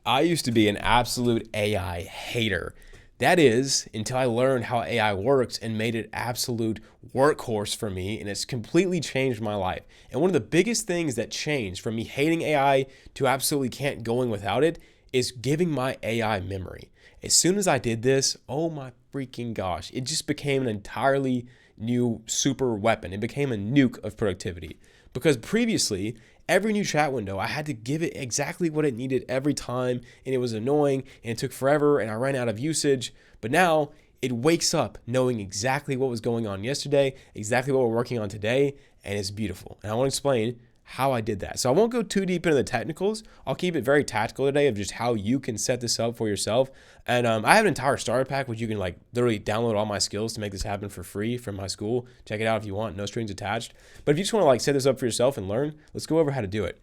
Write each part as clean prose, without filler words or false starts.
I used to be an absolute AI hater. That is, until I learned how AI works and made it absolute workhorse for me, and it's completely changed my life. And one of the biggest things that changed from me hating AI to absolutely can't going without it is giving my AI memory. As soon as I did this, oh my freaking gosh, it just became an entirely new super weapon. It became a nuke of productivity. Because previously, every new chat window, I had to give it exactly what it needed every time, and it was annoying, and it took forever, and I ran out of usage. But now it wakes up knowing exactly what was going on yesterday, exactly what we're working on today, and it's beautiful. And I want to explain how I did that. So I won't go too deep into the technicals. I'll keep it very tactical today of just how you can set this up for yourself. And I have an entire starter pack which you can like literally download all my skills to make this happen for free from my school. Check it out if you want, no strings attached. But if you just want to like set this up for yourself and learn, let's go over how to do it.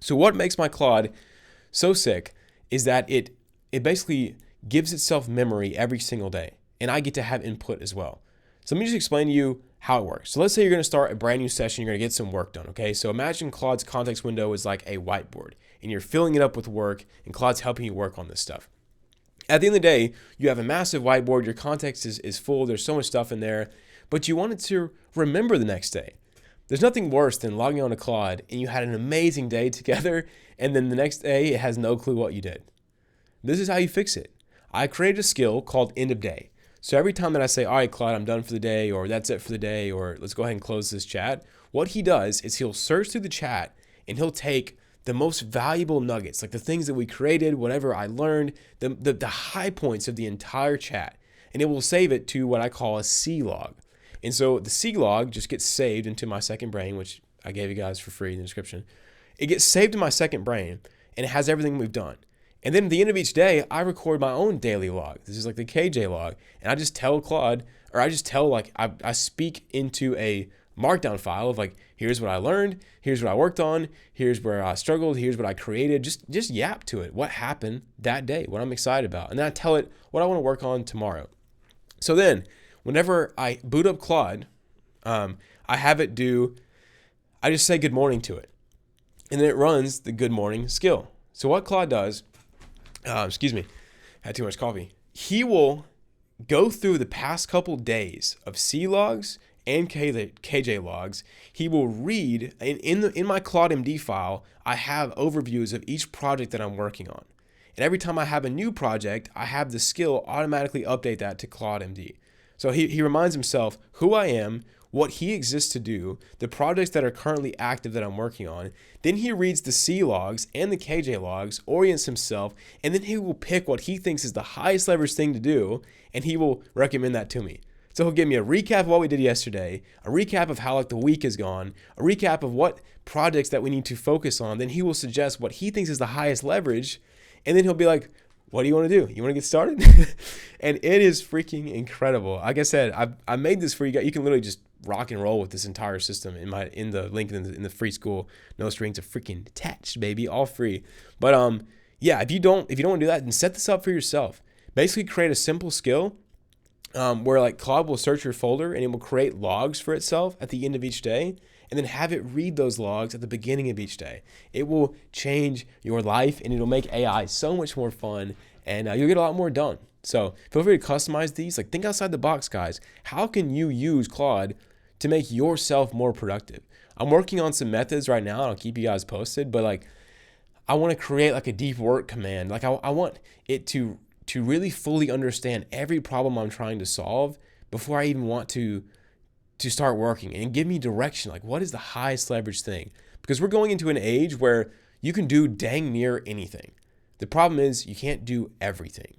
So what makes my Claude so sick is that it basically gives itself memory every single day, and I get to have input as well. So let me just explain to you how it works. So let's say you're going to start a brand new session, you're going to get some work done, okay? So imagine Claude's context window is like a whiteboard, and you're filling it up with work, and Claude's helping you work on this stuff. At the end of the day, you have a massive whiteboard, your context is full, there's so much stuff in there, but you want it to remember the next day. There's nothing worse than logging on to Claude and you had an amazing day together, and then the next day it has no clue what you did. This is how you fix it. I created a skill called end of day. So every time that I say, all right, Claude, I'm done for the day, or that's it for the day, or let's go ahead and close this chat, what he does is he'll search through the chat and he'll take the most valuable nuggets, like the things that we created, whatever I learned, the high points of the entire chat, and it will save it to what I call a C log. And so the C log just gets saved into my second brain, which I gave you guys for free in the description. It gets saved in my second brain, and it has everything we've done. And then at the end of each day, I record my own daily log. This is like the KJ log. And I just tell Claude, or I just tell, like, I speak into a markdown file of like, here's what I learned, here's what I worked on, here's where I struggled, here's what I created. Just yap to it what happened that day, what I'm excited about. And then I tell it what I want to work on tomorrow. So then, whenever I boot up Claude, I have it I just say good morning to it. And then it runs the good morning skill. So what Claude does, excuse me, I had too much coffee. He will go through the past couple days of C logs and KJ logs. He will read, in my Claude MD file, I have overviews of each project that I'm working on. And every time I have a new project, I have the skill automatically update that to Claude MD. So he reminds himself who I am, what he exists to do, the projects that are currently active that I'm working on. Then he reads the C logs and the KJ logs, orients himself, and then he will pick what he thinks is the highest leverage thing to do, and he will recommend that to me. So he'll give me a recap of what we did yesterday, a recap of how like the week has gone, a recap of what projects that we need to focus on. Then he will suggest what he thinks is the highest leverage, and then he'll be like, what do you want to do? You want to get started? And it is freaking incredible. Like I said, I made this for you guys. You can literally just rock and roll with this entire system in the link in the free school. No strings are freaking attached, baby, all free. But yeah, if you don't want to do that, then set this up for yourself. Basically, create a simple skill where like Claude will search your folder and it will create logs for itself at the end of each day, and then have it read those logs at the beginning of each day. It will change your life, and it'll make AI so much more fun, and you'll get a lot more done. So feel free to customize these. Like, think outside the box, guys. How can you use Claude to make yourself more productive? I'm working on some methods right now, and I'll keep you guys posted, but like, I want to create like a deep work command. Like I want it to really fully understand every problem I'm trying to solve before I even want to start working, and give me direction. Like, what is the highest leverage thing? Because we're going into an age where you can do dang near anything. The problem is you can't do everything.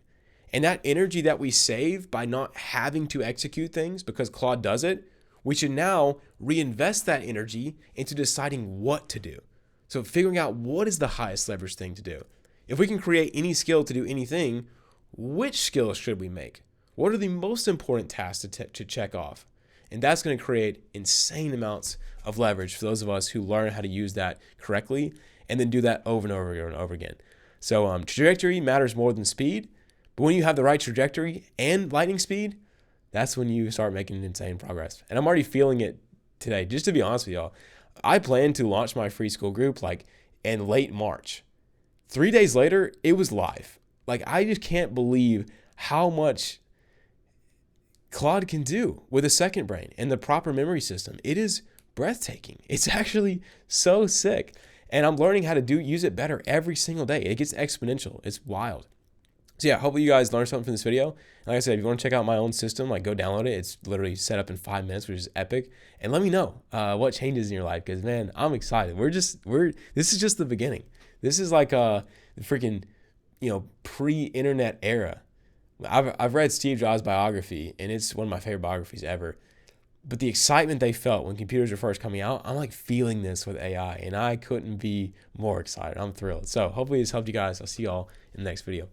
And that energy that we save by not having to execute things because Claude does it, we should now reinvest that energy into deciding what to do. So figuring out what is the highest leverage thing to do. If we can create any skill to do anything, which skills should we make? What are the most important tasks to check off? And that's going to create insane amounts of leverage for those of us who learn how to use that correctly and then do that over and over and over again. So trajectory matters more than speed, but when you have the right trajectory and lightning speed, that's when you start making insane progress. And I'm already feeling it today. Just to be honest with y'all, I plan to launch my free school group like in late March. 3 days later, it was live. Like, I just can't believe how much Claude can do with a second brain and the proper memory system. It is breathtaking. It's actually so sick. And I'm learning how to use it better every single day. It gets exponential. It's wild. So yeah, hopefully you guys learned something from this video. Like I said, if you want to check out my own system, like go download it. It's literally set up in 5 minutes, which is epic. And let me know what changes in your life, because man, I'm excited. This is just the beginning. This is like the freaking, pre-internet era. I've read Steve Jobs' biography, and it's one of my favorite biographies ever. But the excitement they felt when computers were first coming out, I'm like feeling this with AI, and I couldn't be more excited. I'm thrilled. So hopefully this helped you guys. I'll see y'all in the next video.